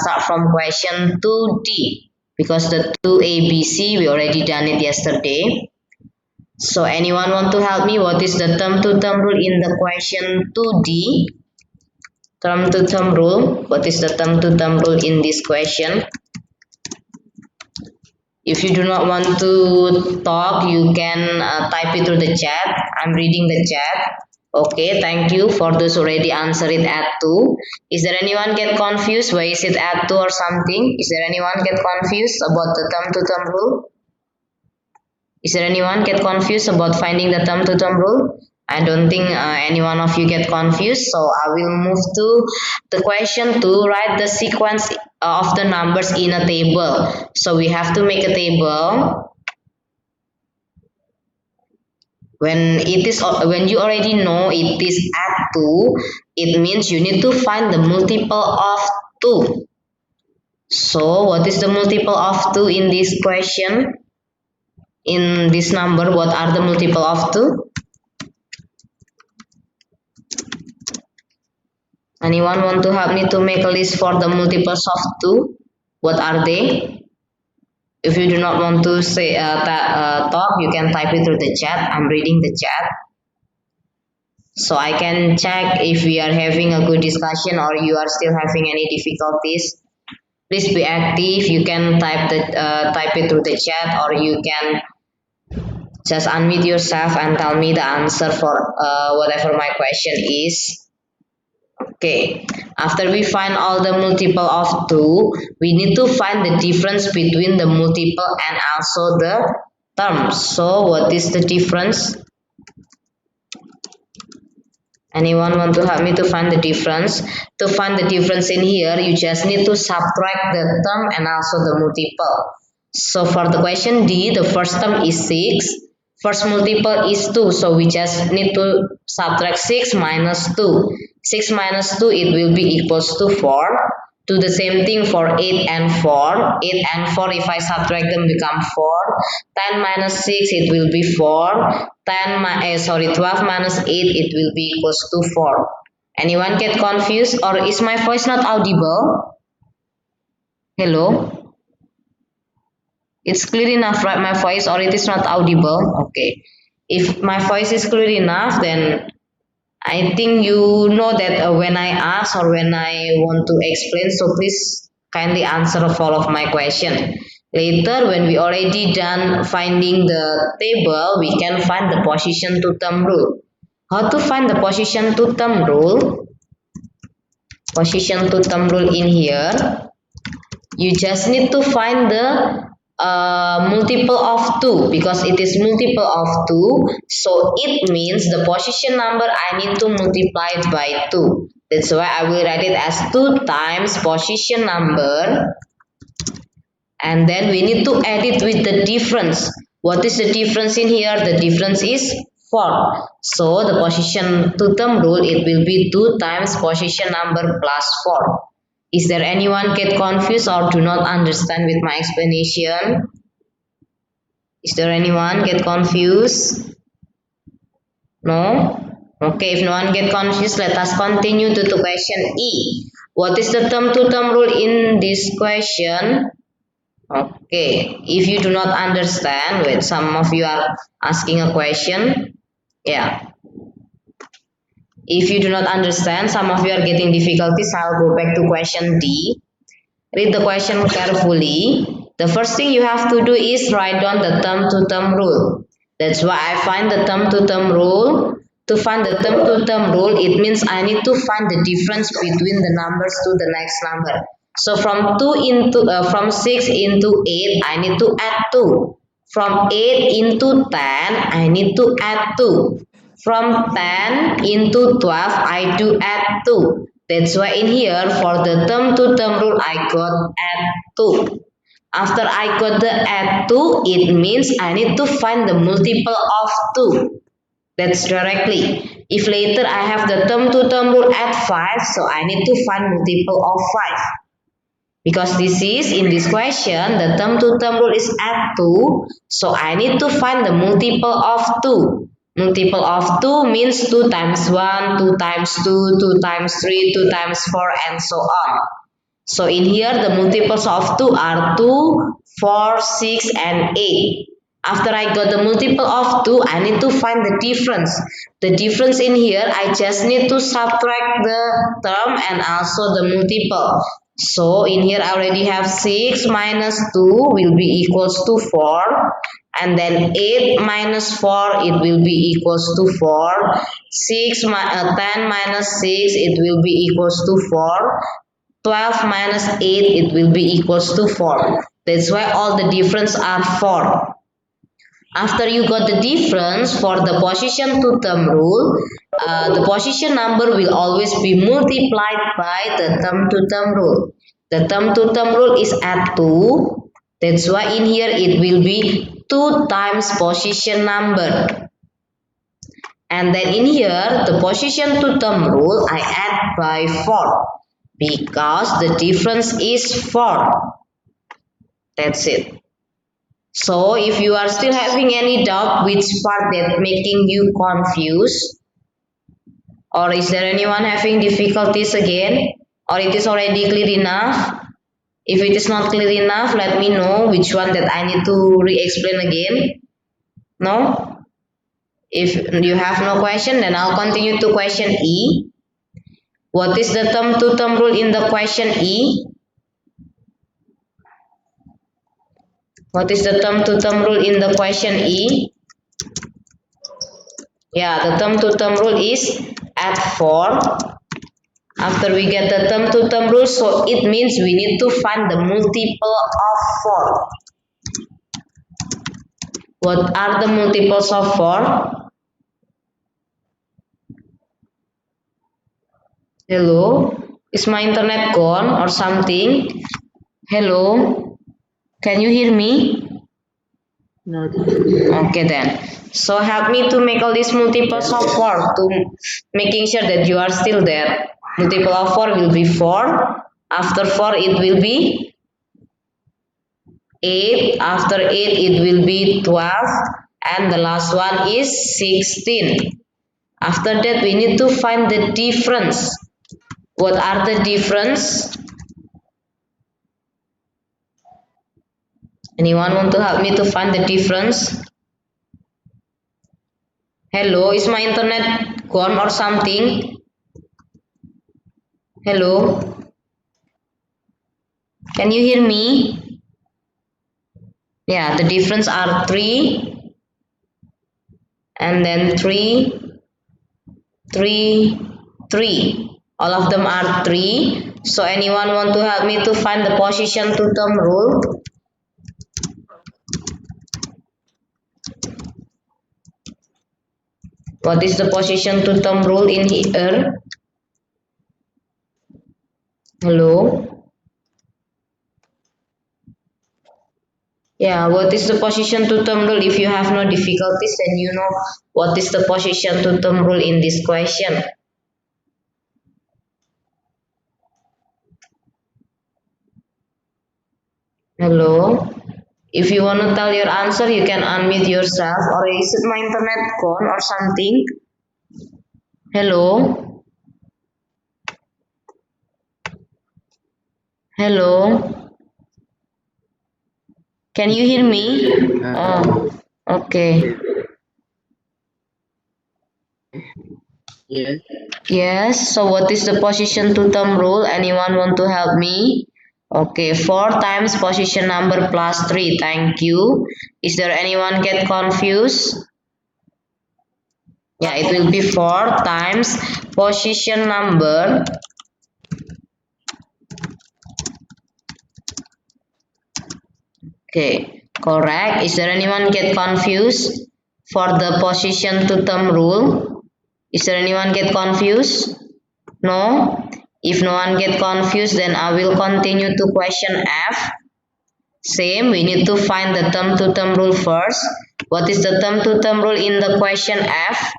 start from question 2D because the 2ABC we already done it yesterday. So anyone want to help me? What is the term to term rule in the question 2D? Term to term rule. What is the term to term rule in this question? If you do not want to talk, you can type it through the chat. I'm reading the chat. Okay, thank you for those already answer it at 2. Is there anyone get confused? Why is it at 2 or something? Is there anyone get confused about the term to term rule? Is there anyone get confused about finding the term to term rule? I don't think any one of you get confused. So I will move to the question to write the sequence of the numbers in a table. So we have to make a table. When you already know it is at 2, it means you need to find the multiple of 2. So what is the multiple of 2 in this question? In this number, what are the multiple of 2? Anyone want to help me to make a list for the multiples of 2? What are they? If you do not want to say talk, you can type it through the chat. I'm reading the chat. So I can check if we are having a good discussion or you are still having any difficulties. Please be active. You can type it through the chat, or you can just unmute yourself and tell me the answer for whatever my question is. Okay, after we find all the multiple of 2, we need to find the difference between the multiple and also the terms. So what is the difference? Anyone want to help me to find the difference? To find the difference in here, you just need to subtract the term and also the multiple. So for the question D, the first term is 6. First multiple is 2. So we just need to subtract 6 minus 2. 6 minus 2, it will be equals to 4. Do the same thing for 8 and 4. 8 and 4, if I subtract them, become 4. 10 minus 6, it will be 4. 12 minus 8, it will be equals to 4. Anyone get confused, or is my voice not audible? Hello? It's clear enough, right, my voice, or it is not audible? Okay. If my voice is clear enough, then I think you know that when I ask or when I want to explain, so please kindly answer or follow my question. Later, when we already done finding the table, we can find the position to term rule. How to find the position to term rule? Position to term rule in here. You just need to find the multiple of 2 because it is multiple of 2. So it means the position number I need to multiply it by 2. That's why I will write it as 2 times position number. And then we need to add it with the difference. What is the difference in here? The difference is 4. So the position to term rule, it will be 2 times position number plus 4. Is there anyone get confused or do not understand with my explanation? Is there anyone get confused? No? Okay, if no one get confused, let us continue to the question E. What is the term to term rule in this question? Okay, if you do not understand, wait, some of you are asking a question. Yeah. If you do not understand, some of you are getting difficulties, I'll go back to question D. Read the question carefully. The first thing you have to do is write down the term to term rule. That's why I find the term to term rule. To find the term to term rule, it means I need to find the difference between the numbers to the next number. So from 6 into 8, I need to add 2. From 8 into 10, I need to add 2. From 10 into 12, I do add 2. That's why in here, for the term to term rule, I got add 2. After I got the add 2, it means I need to find the multiple of 2. That's directly. If later I have the term to term rule at 5, so I need to find multiple of 5. Because this is, in this question, the term to term rule is at 2, so I need to find the multiple of 2. Multiple of 2 means 2 times 1, 2 times 2, 2 times 3, 2 times 4, and so on. So in here the multiples of 2 are 2, 4, 6 and 8. After I got the multiple of 2, I need to find the difference. The difference in here, I just need to subtract the term and also the multiple. So in here I already have 6 minus 2 will be equals to 4. And then 8 minus 4 it will be equals to 4. 10 minus 6 it will be equals to 4. 12 minus 8 it will be equals to 4. That's why all the difference are 4. After you got the difference for the position to term rule, the position number will always be multiplied by the term to term rule. The term to term rule is at 2. That's why in here it will be 2 times position number. And then in here the position to term rule I add by 4 because the difference is 4. That's it. So if you are still having any doubt which part that making you confused, or is there anyone having difficulties again, or it is already clear enough? If it is not clear enough, let me know which one that I need to re-explain again. No? If you have no question, then I'll continue to question E. What is the term to term rule in the question E? What is the term to term rule in the question E? Yeah, the term to term rule is add 4. After we get the term to term rule, so it means we need to find the multiple of 4. What are the multiples of 4? Hello? Is my internet gone or something? Hello? Can you hear me? No. Okay then. So help me to make all these multiples of 4 to making sure that you are still there. Multiple of 4 will be 4. After 4 it will be 8. After 8 it will be 12. And the last one is 16. After that we need to find the difference. What are the difference? Anyone want to help me to find the difference? Hello, is my internet gone or something? Hello? Can you hear me? Yeah, the difference are 3 and then 3, 3, 3. All of them are 3. So anyone want to help me to find the position to term rule? What is the position to term rule in here? Hello? Yeah, what is the position to term rule? If you have no difficulties, then you know what is the position to term rule in this question. Hello? If you want to tell your answer, you can unmute yourself. Or is it my internet gone or something? Hello? Hello? Can you hear me? Oh, okay. Yes. Yes, so what is the position to term rule? Anyone want to help me? Okay, 4 times position number plus 3. Thank you. Is there anyone get confused? Yeah, it will be 4 times position number Okay, correct. Is there anyone get confused for the position to term rule? Is there anyone get confused? No? If no one get confused, then I will continue to question F. Same, we need to find the term to term rule first. What is the term to term rule in the question F?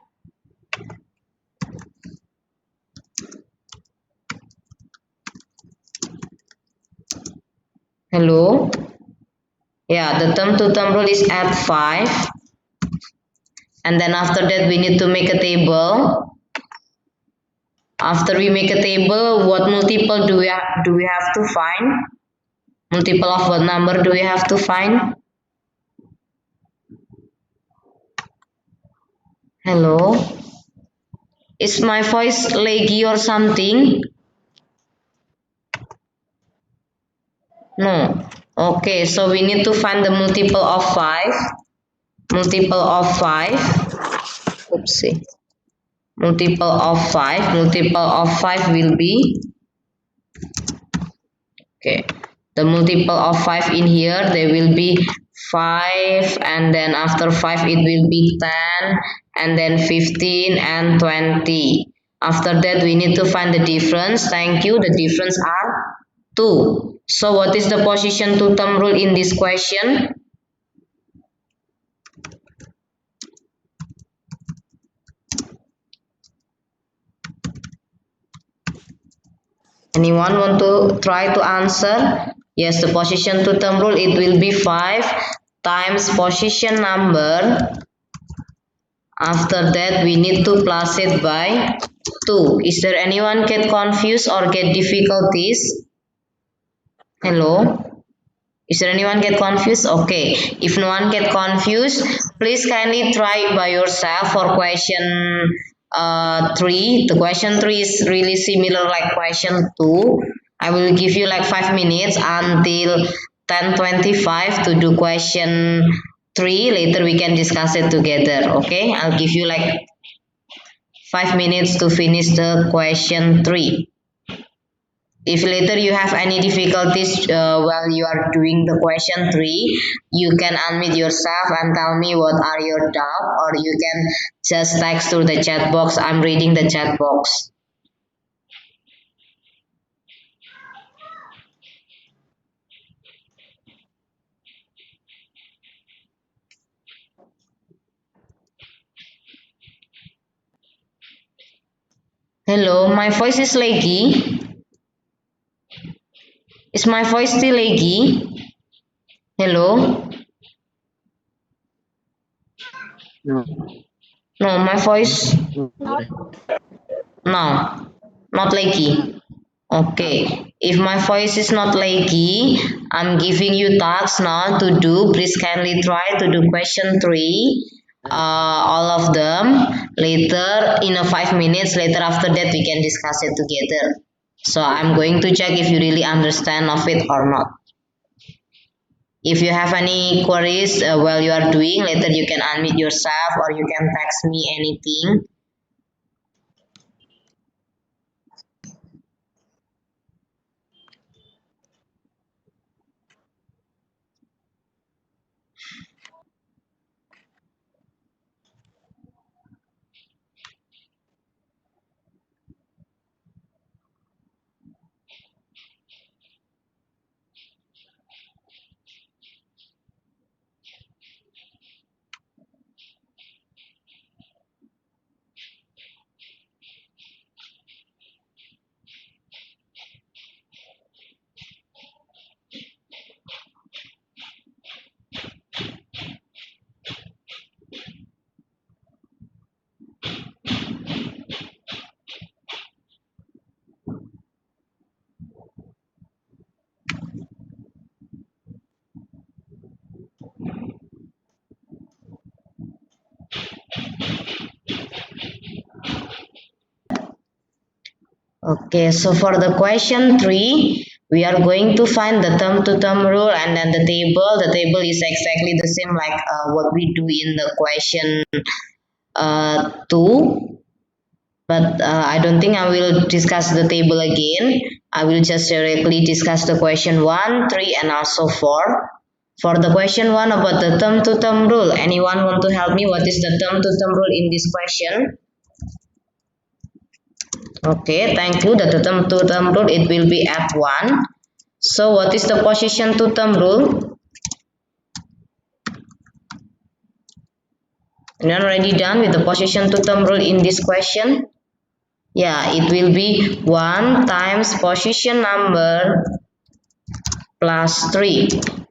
Hello? Yeah, the term to term rule is add 5. And then after that, we need to make a table. After we make a table, what multiple do we have to find? Multiple of what number do we have to find? Hello? Is my voice laggy or something? No. Okay, so we need to find the multiple of 5. Multiple of 5. Oopsie. Multiple of 5. Multiple of 5 will be, okay, the multiple of 5 in here, they will be 5, and then after 5 it will be 10, and then 15 and 20. After that we need to find the difference. Thank you. The difference are 2. So what is the position to thumb rule in this question? Anyone want to try to answer? Yes, the position to thumb rule, it will be 5 times position number. After that, we need to plus it by 2. Is there anyone get confused or get difficulties? Hello? Is there anyone get confused? Okay. If no one get confused, please kindly try by yourself for question 3. The question 3 is really similar like question 2. I will give you like 5 minutes until 10:25 to do question 3. Later we can discuss it together. Okay. I'll give you like 5 minutes to finish the question 3. If later you have any difficulties while you are doing the question 3, you can unmute yourself and tell me what are your doubts, or you can just text through the chat box. I'm reading the chat box. Hello, my voice is laggy. Is my voice still laggy? Hello? No. No, my voice, No. no, not laggy. Okay, if my voice is not laggy, I'm giving you tasks now to do. Please kindly try to do question 3, all of them. Later, in a 5 minutes, later after that, we can discuss it together. So I'm going to check if you really understand of it or not. If you have any queries while you are doing, later you can unmute yourself or you can text me anything. Okay, so for the question 3, we are going to find the term to term rule and then the table. The table is exactly the same like what we do in the question 2. But I don't think I will discuss the table again. I will just directly discuss the question 1, 3 and also 4. For the question 1 about the term to term rule, anyone want to help me? What is the term to term rule in this question? Okay, thank you. The term to term rule, it will be at 1. So what is the position to term rule? Anyone already done with the position to term rule in this question? Yeah, it will be 1 times position number plus 3.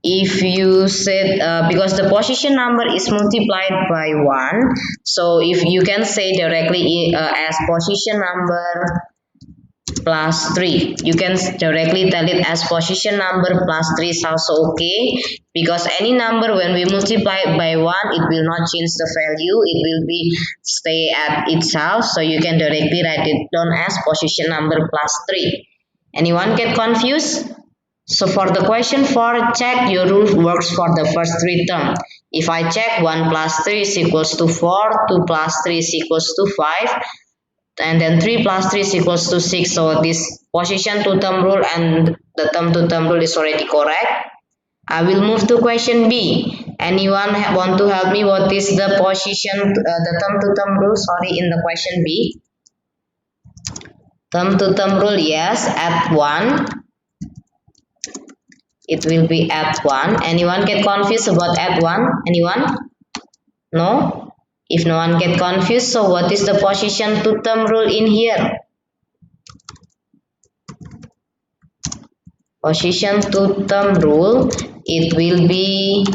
If you said, because the position number is multiplied by 1, so if you can say directly as position number plus 3. You can directly tell it as position number plus 3 is also okay, because any number when we multiply it by 1, it will not change the value, it will be stay at itself. So you can directly write it down as position number plus 3. Anyone get confused? So for the question 4, check your rule works for the first 3 terms. If I check 1 plus 3 is equals to 4, 2 plus 3 is equals to 5, and then 3 plus 3 is equals to 6. So this position to term rule and the term to term rule is already correct. I will move to question B. Anyone want to help me? What is the position, the term to term rule? Sorry, in the question B. Term to term rule, yes, at 1. It will be at 1. Anyone get confused about at 1? Anyone? No? If no one get confused, so what is the position to term rule in here? Position to term rule, it will be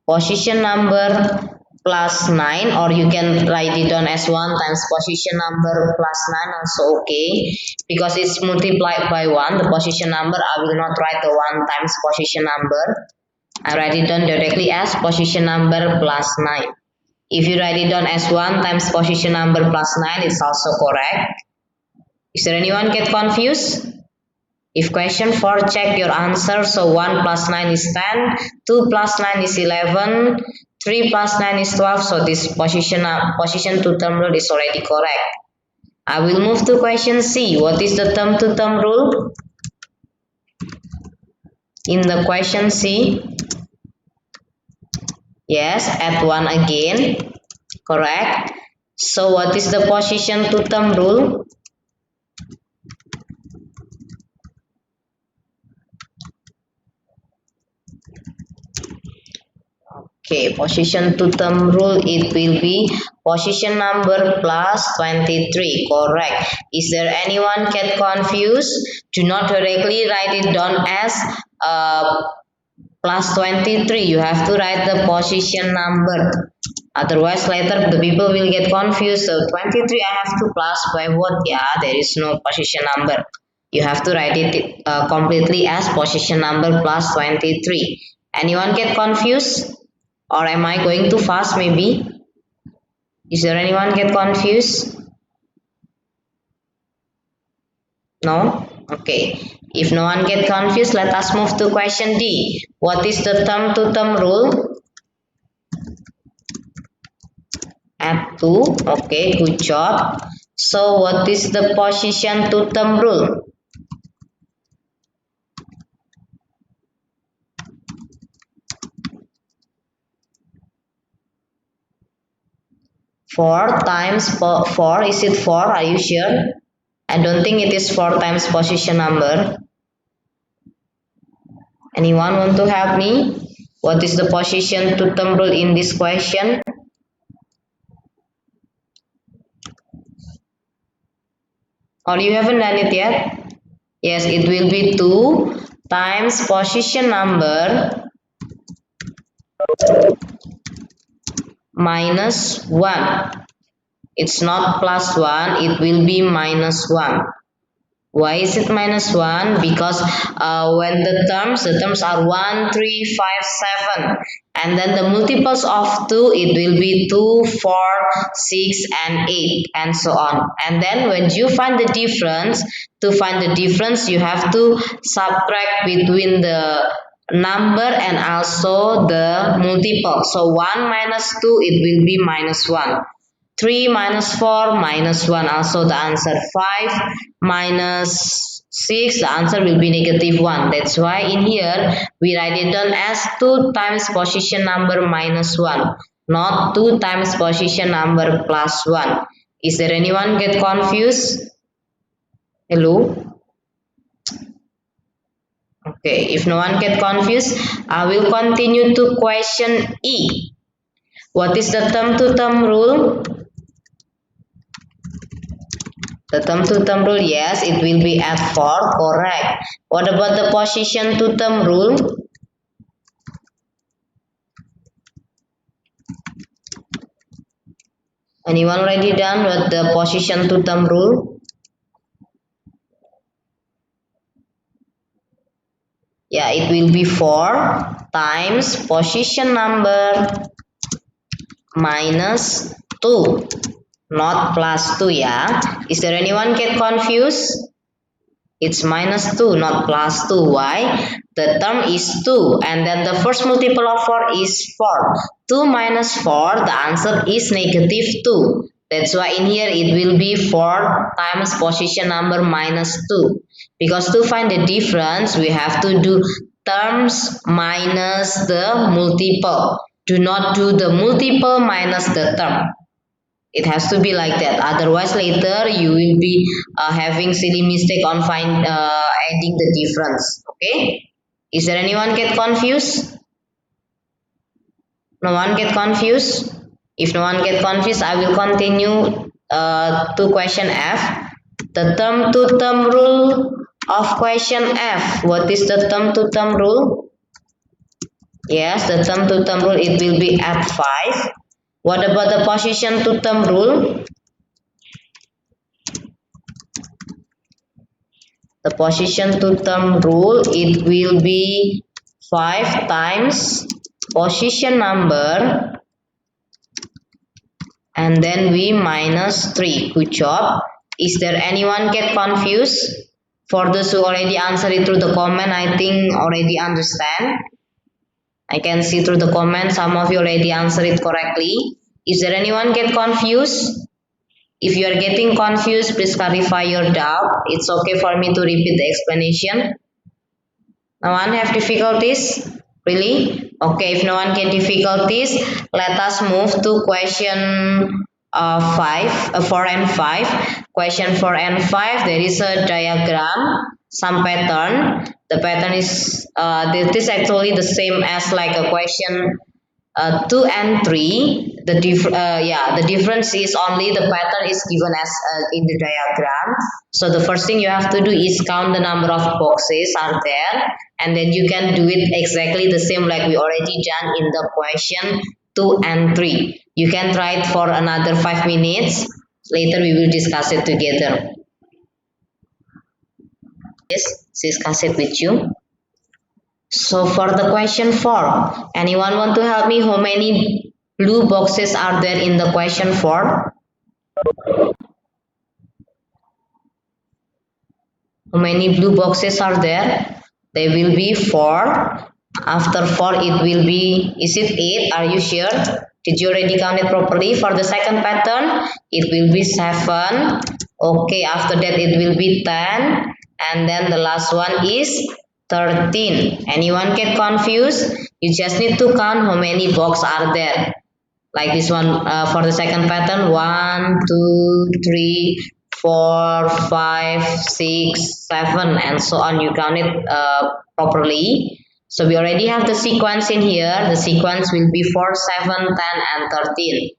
position number plus 9, or you can write it down as 1 times position number plus 9 also okay, because it's multiplied by 1. The position number, I will not write the 1 times position number. I write it down directly as position number plus 9. If you write it down as 1 times position number plus 9, it's also correct. Is there anyone get confused? If question 4, check your answer. So 1 plus 9 is 10, 2 plus 9 is 11, 3 plus 9 is 12. So this position to term rule is already correct. I will move to question C. What is the term to term rule? In the question C, yes, at 1 again, correct. So what is the position to term rule? Okay, position to term rule, it will be position number plus 23, correct. Is there anyone get confused? Do not directly write it down as plus 23. You have to write the position number. Otherwise later the people will get confused. So 23 I have to plus by what? Yeah, there is no position number. You have to write it completely as position number plus 23. Anyone get confused? Or am I going too fast maybe? Is there anyone get confused? No? Okay. If no one get confused, let us move to question D. What is the term to term rule? At 2. Okay, good job. So what is the position to term rule? Four times 4. Is it 4? Are you sure? I don't think it is 4 times position number. Anyone want to help me? What is the position to term rule in this question? Or you haven't done it yet? Yes, it will be 2 times position number minus 1. It's not plus 1, it will be minus 1. Why is it minus 1? Because when the terms are 1, 3, 5, 7. And then the multiples of 2, it will be 2, 4, 6, and 8, and so on. And then when you find the difference, to find the difference, you have to subtract between the number and also the multiple. So 1 minus 2, it will be minus 1. 3 minus 4 minus 1, also the answer. 5 minus 6, the answer will be negative 1. That's why in here we write it down as 2 times position number minus 1, not 2 times position number plus 1. Is there anyone get confused? Hello? Okay, if no one get confused, I will continue to question E. What is the term to term rule? The term to term rule, yes, it will be at 4, correct. What about the position to term rule? Anyone already done with the position to term rule? Yeah, it will be 4 times position number minus 2, not plus 2 ya. Is there anyone get confused? It's minus 2, not plus 2. Why? The term is 2 and then the first multiple of 4 is 4. 2 minus 4, the answer is negative 2. That's why in here it will be 4 times position number minus 2. Because to find the difference, we have to do terms minus the multiple. Do not do the multiple minus the term. It has to be like that. Otherwise, later you will be having silly mistake on adding the difference. Okay? Is there anyone get confused? No one get confused? If no one get confused, I will continue to question F. The term to term rule of question F. What is the term to term rule? Yes, the term to term rule, it will be F5. What about the position to term rule? The position to term rule, it will be 5 times position number and then we minus 3. Good job. Is there anyone get confused? For those who already answered it through the comment, I think already understand. I can see through the comment some of you already answered it correctly. Is there anyone get confused? If you are getting confused, please clarify your doubt. It's okay for me to repeat the explanation. No one have difficulties? Really? Okay, if no one get difficulties, let us move to question 4 and 5. Question 4 and 5, there is a diagram, some pattern. The pattern is, this is actually the same as like a question 2 and 3. The difference is only the pattern is given as in the diagram. So the first thing you have to do is count the number of boxes are there, and then you can do it exactly the same like we already done in the question 2 and 3. You can try it for another 5 minutes. Later we will discuss it together. Yes, discuss it with you. So for the question 4, anyone want to help me? How many blue boxes are there in the question 4? How many blue boxes are there? There will be 4. After 4 it will be, is it 8? Are you sure? Did you already count it properly? For the second pattern, it will be 7. Okay, after that it will be 10. And then the last one is 13. Anyone get confused? You just need to count how many boxes are there. Like this one for the second pattern, 1, 2, 3, 4, 5, 6, 7, and so on. You count it properly. So we already have the sequence in here. The sequence will be 4, 7, 10, and 13.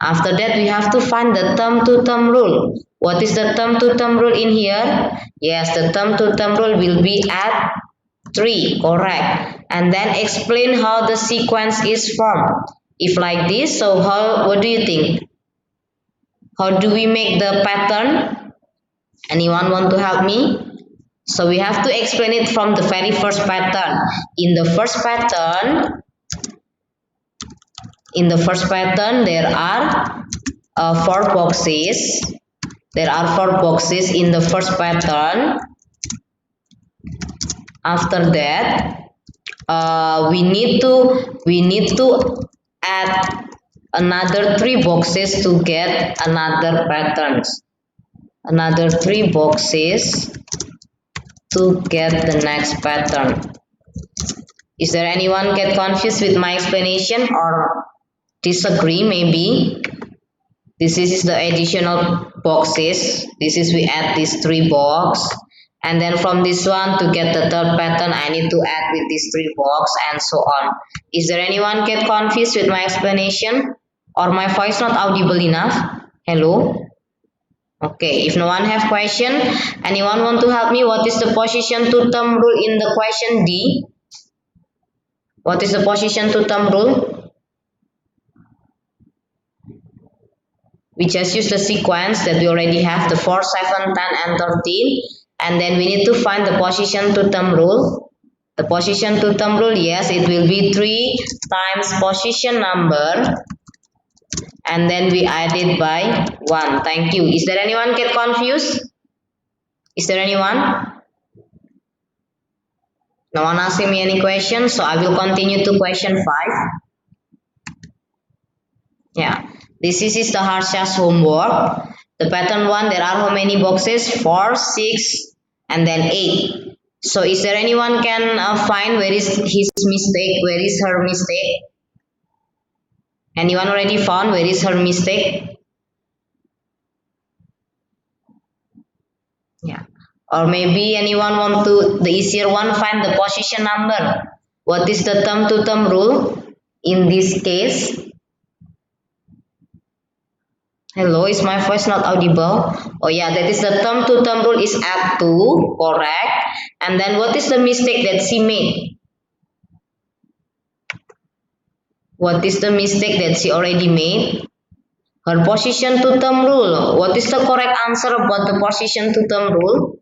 After that, we have to find the term to term rule. What is the term to term rule in here? Yes, the term to term rule will be at 3, correct. And then explain how the sequence is formed. If like this, so what do you think? How do we make the pattern? Anyone want to help me? So we have to explain it from the very first pattern. In the first pattern, there are 4 boxes. There are 4 boxes in the first pattern. After that, we need to add another 3 boxes to get another patterns. Another 3 boxes to get the next pattern. Is there anyone get confused with my explanation or disagree maybe? This is the additional boxes. This is we add these 3 box. And then from this one to get the third pattern, I need to add with these 3 box and so on. Is there anyone get confused with my explanation? Or my voice not audible enough? Hello? Okay, if no one have question, anyone want to help me? What is the position to term rule in the question D? What is the position to term rule? We just use the sequence that we already have, the 4, 7, 10, and 13. And then we need to find the position to term rule. The position to thumb rule, yes, it will be 3 times position number and then we add it by 1. Thank you. Is there anyone get confused? Is there anyone? No one asking me any questions, so I will continue to question 5. Yeah, this is the Harsha's homework. The pattern 1, there are how many boxes? 4, 6 and then 8. So is there anyone can find where is his mistake? Where is her mistake? Anyone already found where is her mistake? Yeah. Or maybe anyone want to, the easier one, find the position number. What is the thumb to thumb rule in this case? Hello, is my voice not audible? Oh yeah, that is the thumb to thumb rule is add 2, correct. And then what is the mistake that she made? What is the mistake that she already made? Her position to thumb rule. What is the correct answer about the position to thumb rule?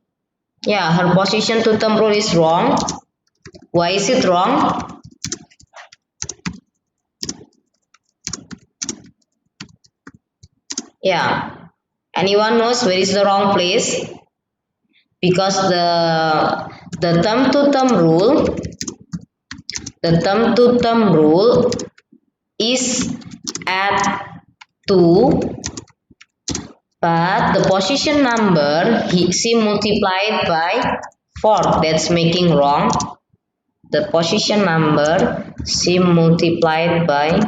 Yeah, her position to thumb rule is wrong. Why is it wrong? Yeah. Anyone knows where is the wrong place? Because the thumb to thumb rule is add 2, but the position number she multiplied by 4. That's making wrong. The position number she multiplied by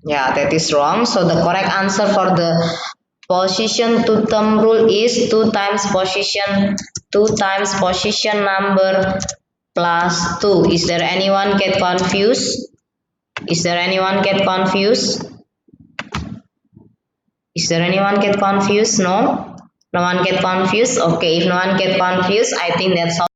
yeah, that is wrong. So the correct answer for the position to thumb rule is 2 times position number plus 2. Is there anyone get confused? Is there anyone get confused? Is there anyone get confused? No? No one get confused? Okay, if no one get confused, I think that's all.